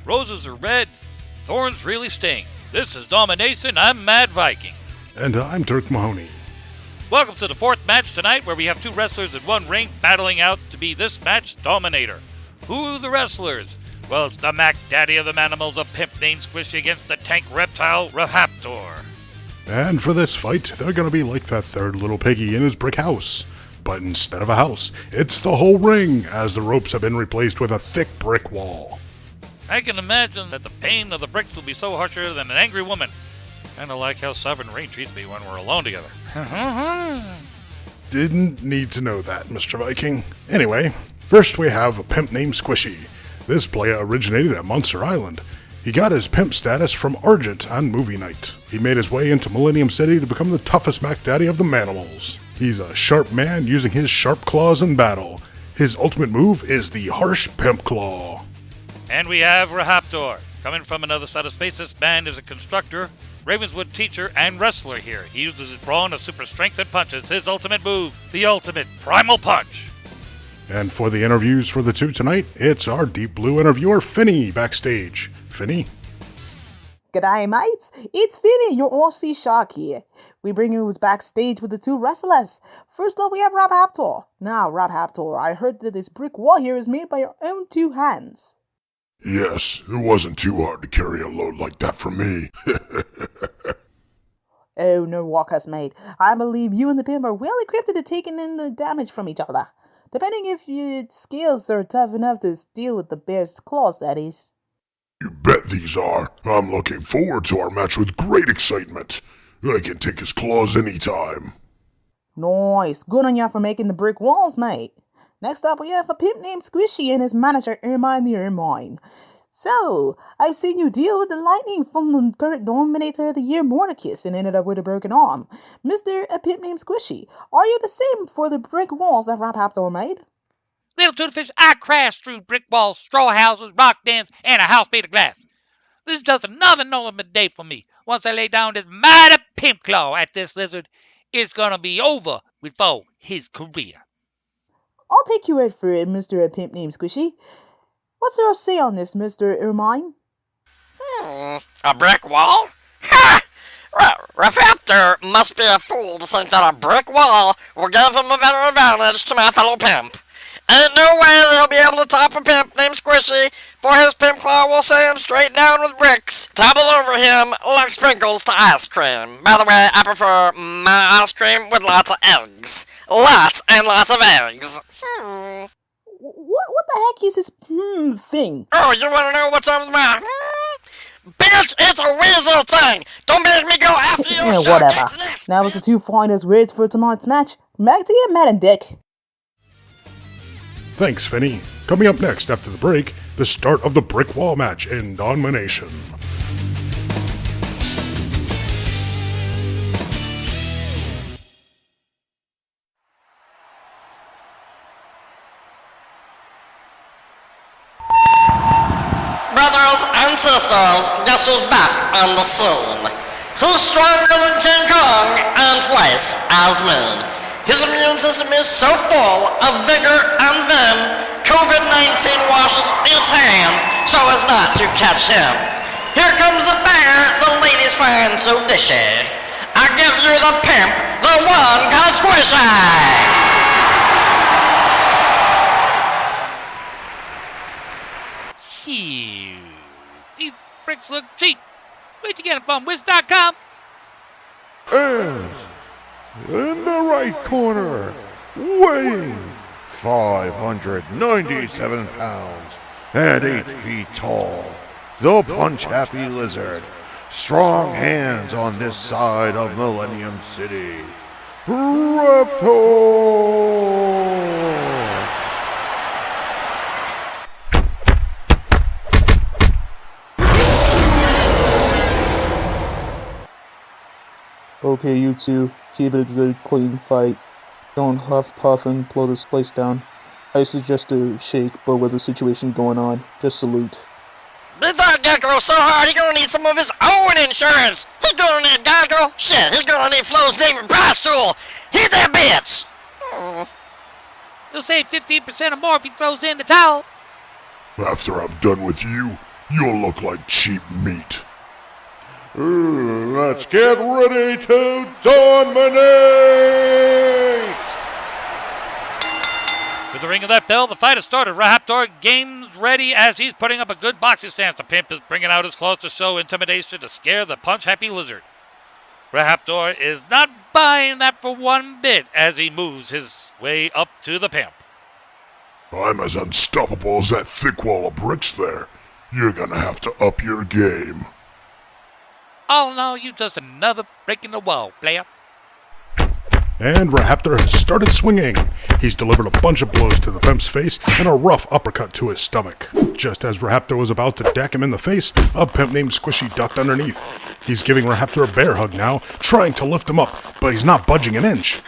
Roses are red, thorns really sting. This is Dawnmination. I'm Mad Vyking. And I'm Dirk Mahoney. Welcome to the fourth match tonight, where we have two wrestlers in one ring battling out to be this match's Dominator. Who are the wrestlers? Well, it's the Mac Daddy of the Manimals, a pimp named Squishy, against the tank reptile Raphaptor. And for this fight, they're gonna be like that third little piggy in his brick house. But instead of a house, it's the whole ring, as the ropes have been replaced with a thick brick wall. I can imagine that the pain of the bricks will be so harsher than an angry woman. Kinda like how Sovereign Rain treats me when we're alone together. Didn't need to know that, Mr. Viking. Anyway, first we have a pimp named Squishy. This player originated at Monster Island. He got his pimp status from Argent on movie night. He made his way into Millennium City to become the toughest Mac Daddy of the Manimals. He's a sharp man using his sharp claws in battle. His ultimate move is the Harsh Pimp Claw. And we have Raphaptor. Coming from another side of space, this man is a constructor, Ravenswood teacher, and wrestler here. He uses his brawn of super strength and punches. His ultimate move, the ultimate Primal Punch. And for the interviews for the two tonight, it's our Deep Blue interviewer, Finny, backstage. Finny? G'day, mates. It's Finny, your Aussie shark here. We bring you backstage with the two wrestlers. First up, we have Raphaptor. Now, Raphaptor, I heard that this brick wall here is made by your own two hands. Yes, it wasn't too hard to carry a load like that for me. Oh, no walkers, mate. I believe you and the pimp are well equipped to taking in the damage from each other. Depending if your skills are tough enough to deal with the bear's claws, that is. You bet these are. I'm looking forward to our match with great excitement. I can take his claws anytime. Nice. Good on ya for making the brick walls, mate. Next up, we have a pimp named Squishy and his manager, Ermine the Ermine. So, I've seen you deal with the lightning from the current Dominator of the Year, Mordecus, and ended up with a broken arm. Mr. A pimp named Squishy, are you the same for the brick walls that Raphaptor made? Little Toothfish, I crashed through brick walls, straw houses, rock dens, and a house made of glass. This is just another normal day for me. Once I lay down this mighty pimp claw at this lizard, it's gonna be over before his career. I'll take your word for it, Mr. A pimp named Squishy. What's your say on this, Mr. Ermine? A brick wall? Ha! Raphaptor must be a fool to think that a brick wall will give him a better advantage to my fellow pimp. Ain't no way that he'll be able to top a pimp named Squishy, for his pimp claw will send him straight down with bricks, topple over him like sprinkles to ice cream. By the way, I prefer my ice cream with lots of eggs. Lots and lots of eggs. What the heck is this thing? Oh, you want to know what's up with my bitch, it's a weasel thing! Don't make me go after you! Yeah, whatever. That was the two fighters' words for tonight's match. Back to you, Matt and Dick. Thanks, Finny. Coming up next after the break, the start of the brick wall match in Dawnmination. Brothers and sisters, guess who's back on the scene? Who's stronger than King Kong and twice as mean? His immune system is so full of vigor and vim, COVID-19 washes its hands so as not to catch him. Here comes the bear the ladies find so dishy. I give you the pimp, the one called Squishy! Shit. These bricks look cheap. Where'd you get them from? Wiz.com? And in the right corner, weighing 597 pounds and 8 feet tall, the punch-happy lizard. Strong hands on this side of Millennium City. Raphaptor! Okay, you two, keep it a good, clean fight. Don't huff, puff, and blow this place down. I suggest a shake, but with the situation going on, just salute. Beat that Gecko so hard, he's gonna need some of his own insurance. He's gonna need Gecko. Shit, he's gonna need Flo's name price tool. He's that bitch. He'll save 15% or more if he throws in the towel. After I'm done with you, You'll look like cheap meat. Let's get ready to dominate! With the ring of that bell, the fight has started. Raphaptor game's ready as he's putting up a good boxing stance. The Pimp is bringing out his claws to show intimidation to scare the punch-happy lizard. Raphaptor is not buying that for one bit as he moves his way up to the Pimp. I'm as unstoppable as that thick wall of bricks there. You're gonna have to up your game. Oh no, you just another break in the wall, player. And Raphaptor has started swinging. He's delivered a bunch of blows to the Pimp's face and a rough uppercut to his stomach. Just as Raphaptor was about to deck him in the face, a Pimp named Squishy ducked underneath. He's giving Raphaptor a bear hug now, trying to lift him up, but he's not budging an inch.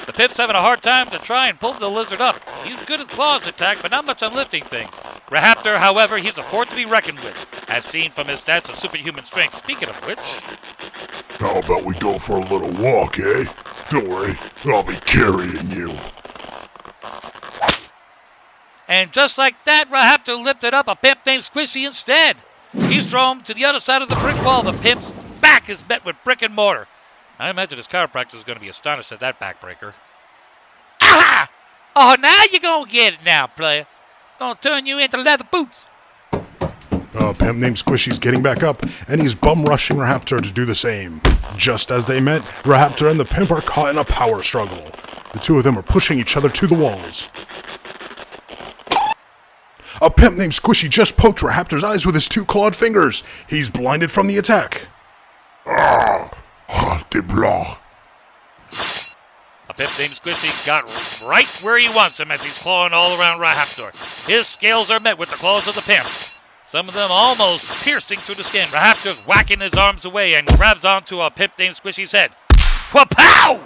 The Pimp's having a hard time to try and pull the lizard up. He's good at claws attack, but not much on lifting things. Raphaptor, however, he's a force to be reckoned with, as seen from his stats of superhuman strength. Speaking of which... How about we go for a little walk, eh? Don't worry, I'll be carrying you. And just like that, Raphaptor lifted up a Pimp named Squishy instead. He's thrown to the other side of the brick wall. The Pimp's back is met with brick and mortar. I imagine his chiropractor is going to be astonished at that backbreaker. Aha! Oh, now you're going to get it now, player. Going to turn you into leather boots. A Pimp named Squishy's getting back up, and he's bum-rushing Raphaptor to do the same. Just as they met, Raphaptor and the Pimp are caught in a power struggle. The two of them are pushing each other to the walls. A Pimp named Squishy just poked Raphaptor's eyes with his two clawed fingers. He's blinded from the attack. De blanc. A Pimp named Squishy got right where he wants him as he's clawing all around Raphaptor. His scales are met with the claws of the Pimp. Some of them almost piercing through the skin. Raphaptor's whacking his arms away and grabs onto a Pimp named Squishy's head. Wha-pow!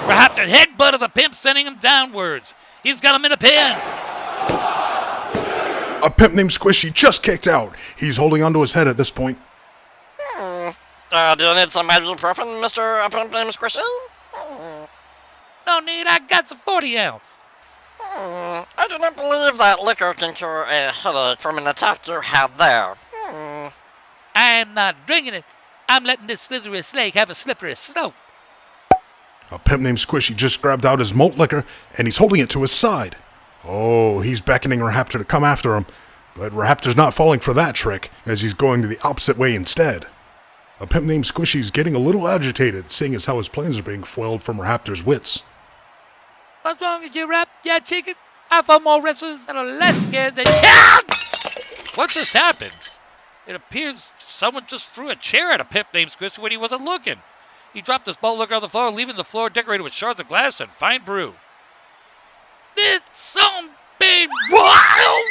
Raphaptor's headbutt of the Pimp sending him downwards. He's got him in a pin. A Pimp named Squishy just kicked out. He's holding onto his head at this point. Do you need some ibuprofen, Mr. Pimp named Squishy? No need, I got some 40 ounce. I do not believe that liquor can cure a headache from an attack you had there. I am not drinking it. I'm letting this slithery snake have a slippery slope. A Pimp named Squishy just grabbed out his malt liquor, and he's holding it to his side. Oh, he's beckoning Raphaptor to come after him, but Raphaptor's not falling for that trick, as he's going the opposite way instead. A Pimp named Squishy's getting a little agitated, seeing as how his plans are being foiled from Raphaptor's wits. What's wrong with you, Rap? Yeah, chicken? I found more wrestlers that are less scared than you. What just happened? It appears someone just threw a chair at a Pimp named Squishy when he wasn't looking. He dropped his malt liquor on the floor, leaving the floor decorated with shards of glass and fine brew. This some big wild!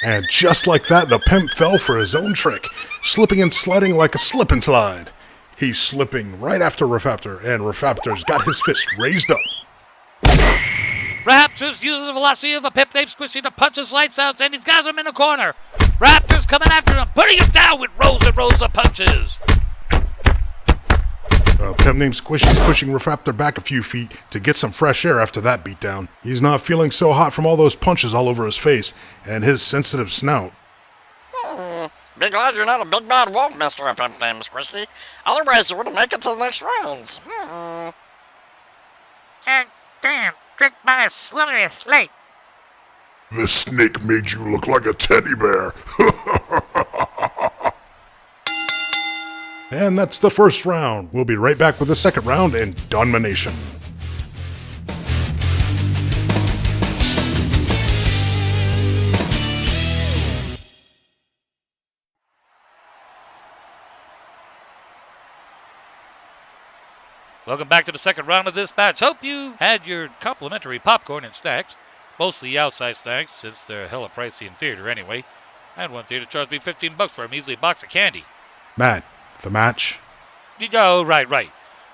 And just like that, the Pimp fell for his own trick, slipping and sliding like a slip and slide. He's slipping right after Raphaptor, and Raphaptor's got his fist raised up. Raphaptor's using the velocity of a Pimp named Squishy to punch his lights out, and he's got him in the corner. Raphaptor's coming after him, putting him down with rows and rows of punches. A Pimp named Squishy's pushing Raphaptor back a few feet to get some fresh air after that beatdown. He's not feeling so hot from all those punches all over his face and his sensitive snout. Be glad you're not a big bad wolf, Mr. Pimp named Squishy. Otherwise you wouldn't make it to the next rounds. And damn, tricked by a slithery snake. The snake made you look like a teddy bear. And that's the first round. We'll be right back with the second round in Dawnmination. Welcome back to the second round of this match. Hope you had your complimentary popcorn and snacks. Mostly outside snacks, since they're hella pricey in theater anyway. I had one theater charge me $15 for a measly box of candy. Matt, the match. Oh, right.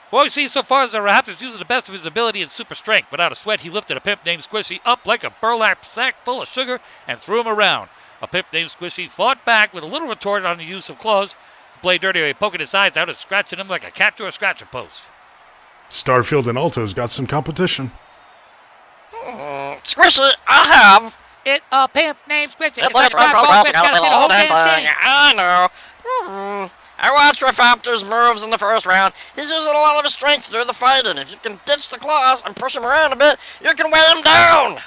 What we see so far is that Raphaptor's using the best of his ability and super strength. Without a sweat, he lifted a Pimp named Squishy up like a burlap sack full of sugar and threw him around. A Pimp named Squishy fought back with a little retort on the use of claws to play dirty by poking his eyes out and scratching him like a cat to a scratching post. Starfield and Alto's got some competition. Squishy, I have. It's a pimp named Squishy. It's like a progress, I gotta gotta see say the whole damn damn thing. I know. I watched Raphaptor's moves in the first round. He's using a lot of his strength to do the fighting. If you can ditch the claws and push him around a bit, you can weigh him down.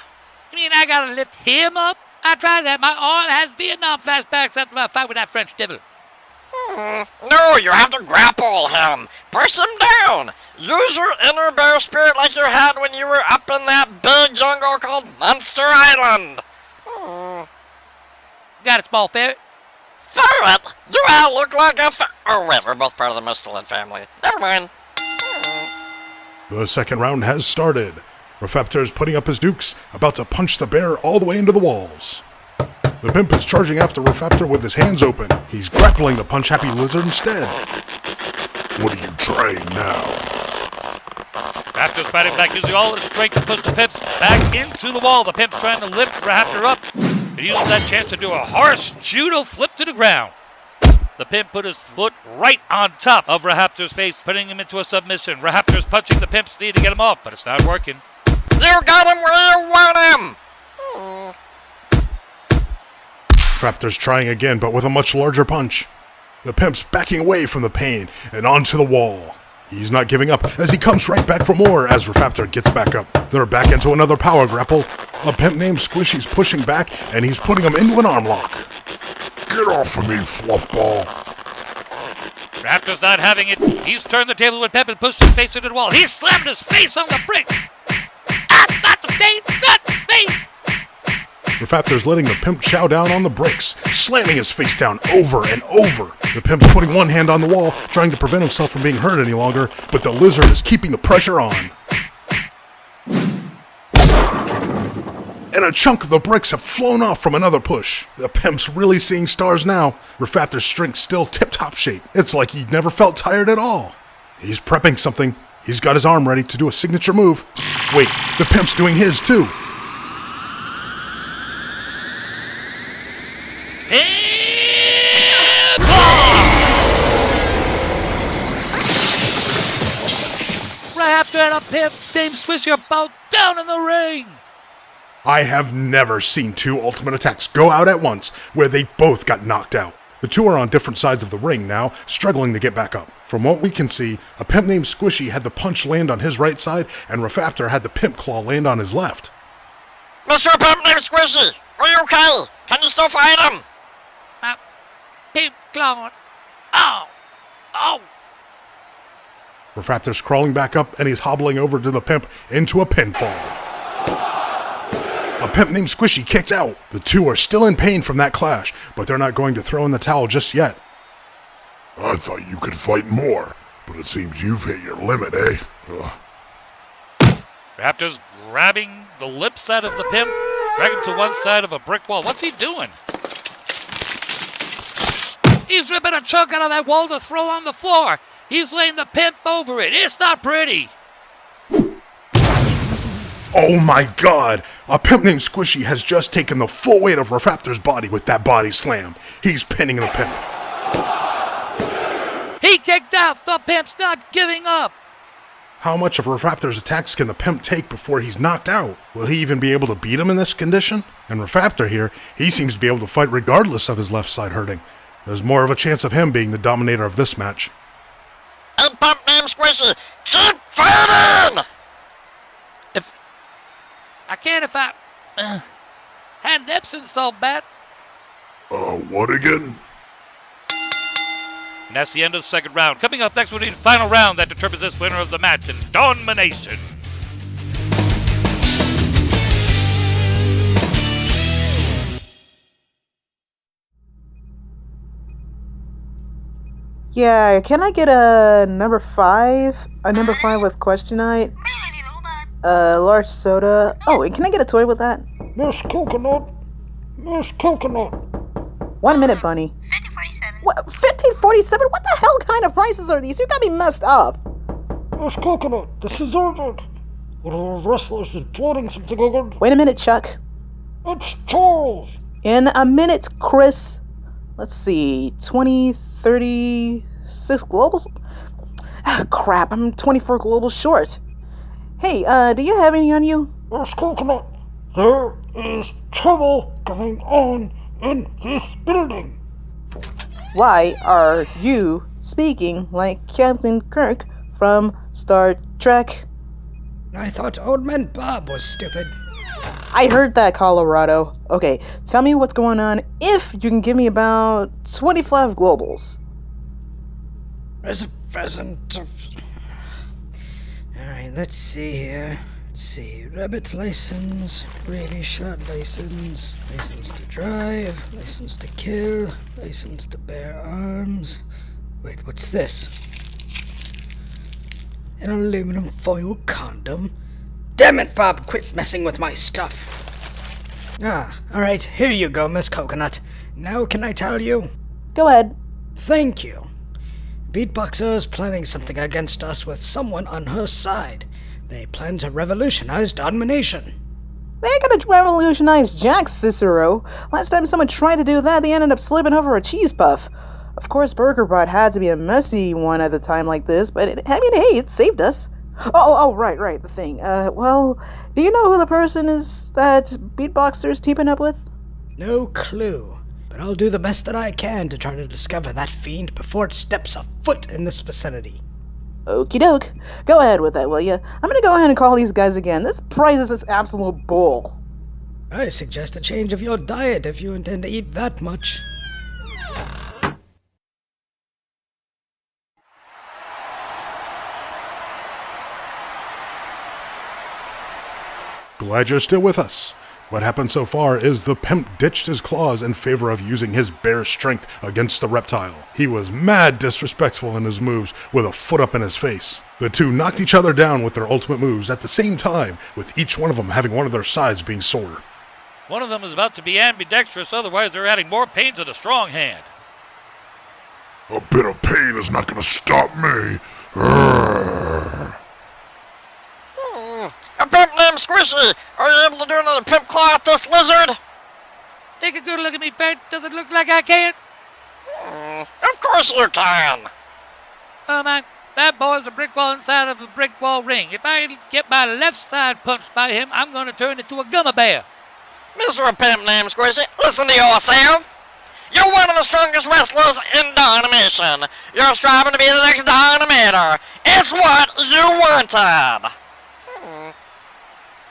You mean I gotta lift him up? I tried that. My arm has Vietnam flashbacks after my fight with that French devil. No, you have to grapple him. Push him down. Use your inner bear spirit like you had when you were up in that big jungle called Monster Island. Got a small ferret? Ferret? Do I look like a Oh, wait, we're both part of the Mistolin family. Never mind. The second round has started. Raphaptor is putting up his dukes, about to punch the bear all the way into the walls. The pimp is charging after Raphaptor with his hands open. He's grappling the punch-happy lizard instead. What are you trying now? Raptor's fighting back, using all his strength to push the pimps back into the wall. The pimp's trying to lift Raptor up and uses that chance to do a harsh judo flip to the ground. The pimp put his foot right on top of Raphaptor's face, putting him into a submission. Raphaptor's punching the pimp's knee to get him off, but it's not working. You got him where you want him! Raptor's trying again, but with a much larger punch. The pimp's backing away from the pain and onto the wall. He's not giving up as he comes right back for more as Raphaptor gets back up. They're back into another power grapple. A pimp named Squishy's pushing back and he's putting him into an arm lock. Get off of me, fluffball. Raptor's not having it. He's turned the table with Pimp and pushed his face into the wall. He slammed his face on the brick. Not the face, not the face. Raphaptor's letting the pimp chow down on the bricks, slamming his face down over and over. The pimp's putting one hand on the wall, trying to prevent himself from being hurt any longer, but the lizard is keeping the pressure on. And a chunk of the bricks have flown off from another push. The pimp's really seeing stars now. Raphaptor's strength still tip-top shape. It's like he never felt tired at all. He's prepping something. He's got his arm ready to do a signature move. Wait, the pimp's doing his too. Raptor and a pimp named Squishy are both down in the ring. I have never seen two ultimate attacks go out at once where they both got knocked out. The two are on different sides of the ring now, struggling to get back up. From what we can see, a pimp named Squishy had the punch land on his right side, and Raphaptor had the pimp claw land on his left. Mr. Pimp named Squishy, are you okay? Can you still fight him? Pimp claw. Oh. Raphaptor's crawling back up, and he's hobbling over to the pimp into a pinfall. A pimp named Squishy kicks out. The two are still in pain from that clash, but they're not going to throw in the towel just yet. I thought you could fight more, but it seems you've hit your limit, eh? Raptor's grabbing the lip side of the pimp, dragging him to one side of a brick wall. What's he doing? He's ripping a chunk out of that wall to throw on the floor. He's laying the pimp over it. It's not pretty. Oh my god! A pimp named Squishy has just taken the full weight of Raphaptor's body with that body slam. He's pinning the pimp. He kicked out. The pimp's not giving up. How much of Raphaptor's attacks can the pimp take before he's knocked out? Will he even be able to beat him in this condition? And Raphaptor here, he seems to be able to fight regardless of his left side hurting. There's more of a chance of him being the dominator of this match. Hey, pimp named Squishy, keep fighting! If I had Nipson so bad. What again? And that's the end of the second round. Coming up next, we'll need the final round that determines this winner of the match in Dawnmination. Yeah, can I get a number 5? A number 5 with question night? Large soda. Oh, and can I get a toy with that? Miss Coconut. 1 minute, Bunny. 5047. What? 1547? What the hell kind of prices are these? You got me messed up. Miss Coconut, this is urgent. One of the wrestlers is plotting something again. Wait a minute, Chuck. It's Charles. In a minute, Chris. Let's see. 20, 36 globals? Ah, crap, I'm 24 globals short. Hey, do you have any on you? Miss Coconut, there is trouble going on in this building. Why are you speaking like Captain Kirk from Star Trek? I thought Old Man Bob was stupid. I heard that, Colorado. Okay, tell me what's going on if you can give me about 25 globals. There's a pheasant. Alright, let's see here. Let's see. Rabbit license, rabies shot license, license to drive, license to kill, license to bear arms. Wait, what's this? An aluminum foil condom? Damn it, Bob! Quit messing with my stuff! Alright, here you go, Miss Coconut. Now can I tell you? Go ahead. Thank you. Beatboxer's planning something against us with someone on her side. They plan to revolutionize Dawnmination. They're gonna revolutionize Jack, Cicero. Last time someone tried to do that, they ended up slipping over a cheese puff. Of course, Burger Bot had to be a messy one at a time like this, but hey, it saved us. Oh, right, the thing. Well, do you know who the person is that Beatboxer's teaming up with? No clue, but I'll do the best that I can to try to discover that fiend before it steps a foot in this vicinity. Okie doke. Go ahead with that, will ya? I'm gonna go ahead and call these guys again. This prize is absolute bull. I suggest a change of your diet if you intend to eat that much. Glad you're still with us. What happened so far is the pimp ditched his claws in favor of using his bare strength against the reptile. He was mad disrespectful in his moves with a foot up in his face. The two knocked each other down with their ultimate moves at the same time, with each one of them having one of their sides being sore. One of them is about to be ambidextrous, otherwise they're adding more pain to the strong hand. A bit of pain is not gonna stop me. Urgh. A pimp named Squishy! Are you able to do another pimp claw at this lizard? Take a good look at me, Fred. Does it look like I can? Of course you can! Oh my, that boy's a brick wall inside of a brick wall ring. If I get my left side punched by him, I'm gonna turn into a gummy bear. Mr. Pimp named Squishy, listen to yourself! You're one of the strongest wrestlers in Dawnmination. You're striving to be the next Dawnminator. It's what you wanted!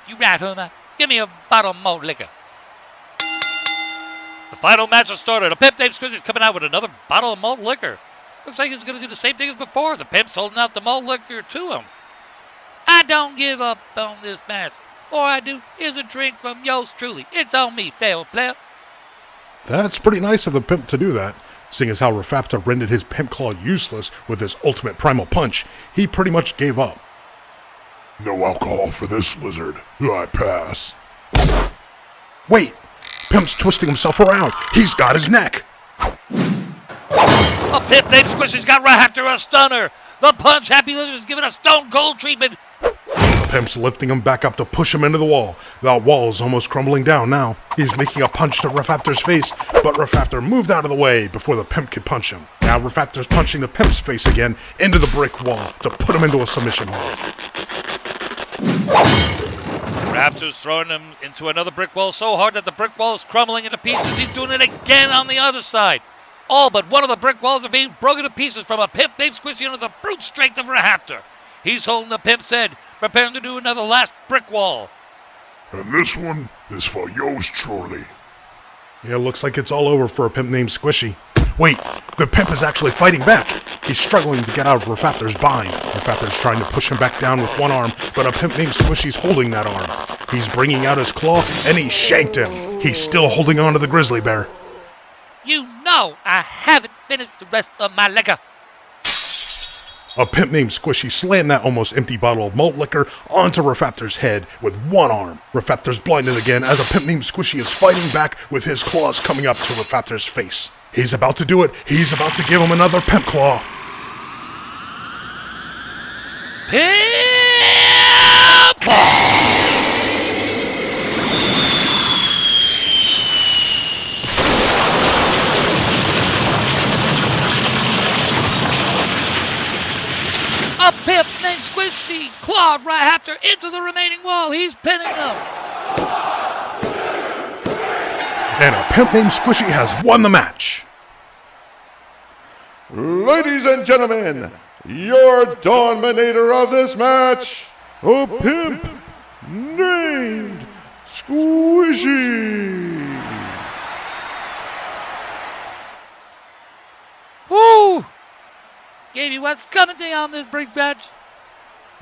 You right, Homer. Give me a bottle of malt liquor. The final match has started. A pimp named Squishy is coming out with another bottle of malt liquor. Looks like he's going to do the same thing as before. The pimp's holding out the malt liquor to him. I don't give up on this match. All I do is a drink from yours truly. It's on me, fair player. That's pretty nice of the pimp to do that. Seeing as how Raphaptor rendered his pimp claw useless with his ultimate primal punch, he pretty much gave up. No alcohol for this lizard. I pass. Wait! Pimp's twisting himself around. He's got his neck. A pimp named Squishy's got Raphaptor a stunner. The punch happy lizard is giving a stone cold treatment. Pimp's lifting him back up to push him into the wall. The wall is almost crumbling down now. He's making a punch to Raphaptor's face, but Raphaptor moved out of the way before the pimp could punch him. Now Raphaptor's punching the pimp's face again into the brick wall to put him into a submission hold. Raptor's throwing him into another brick wall so hard that the brick wall is crumbling into pieces. He's doing it again on the other side. All but one of the brick walls are being broken to pieces from a pimp named Squishy under the brute strength of Raphaptor. He's holding the pimp's head, preparing to do another last brick wall. And this one is for yours truly. Yeah, looks like it's all over for a pimp named Squishy. Wait, the pimp is actually fighting back. He's struggling to get out of Raphaptor's bind. Raphaptor's trying to push him back down with one arm, but a pimp named Squishy's holding that arm. He's bringing out his claw, and he shanked him. He's still holding on to the grizzly bear. You know I haven't finished the rest of my liquor. A pimp named Squishy slammed that almost empty bottle of malt liquor onto Raphaptor's head with one arm. Raphaptor's blinded again as a pimp named Squishy is fighting back with his claws coming up to Raphaptor's face. He's about to do it. He's about to give him another pimp claw. Pimp claw! A pimp named Squishy clawed Raphaptor into the remaining wall. He's pinning him. And a pimp named Squishy has won the match. Ladies and gentlemen, your dominator of this match, a pimp named Squishy. Woo! Gave you what's coming to you on this brick match.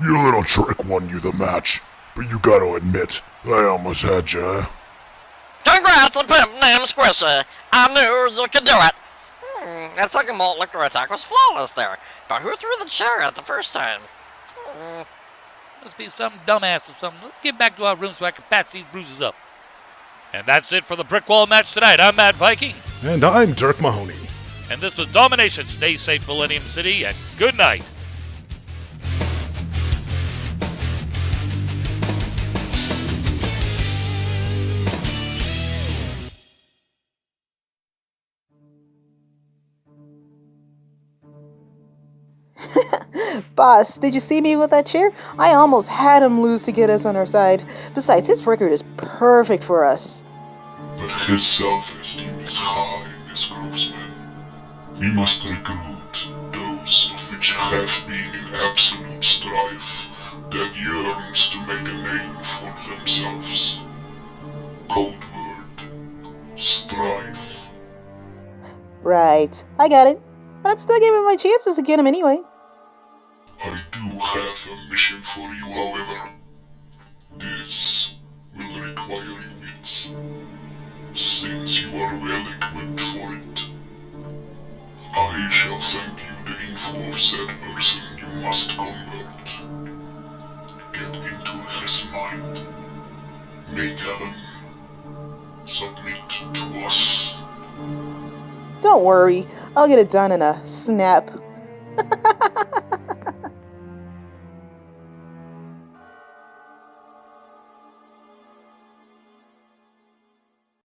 Your little trick won you the match, but you gotta admit, I almost had ya. Congrats, a pimp named Squishy. I knew you could do it. That second malt liquor attack was flawless there, but who threw the chair at the first time? Must be some dumbass or something. Let's get back to our room so I can patch these bruises up. And that's it for the brick wall match tonight. I'm Matt Vyking. And I'm Dirk Mahoney. And this was Dawnmination. Stay safe, Millennium City, and good night. Boss, did you see me with that chair? I almost had him lose to get us on our side. Besides, his record is perfect for us. But his self-esteem is high, Miss Groomsman. We must recruit those of which have been in absolute strife, that yearns to make a name for themselves. Code word, STRIFE. Right, I got it. But I'm still giving my chances to get him anyway. I do have a mission for you, however. This will require your wits, since you are well equipped for it. I shall send you the info of said person you must convert. Get into his mind. Make him submit to us. Don't worry, I'll get it done in a snap.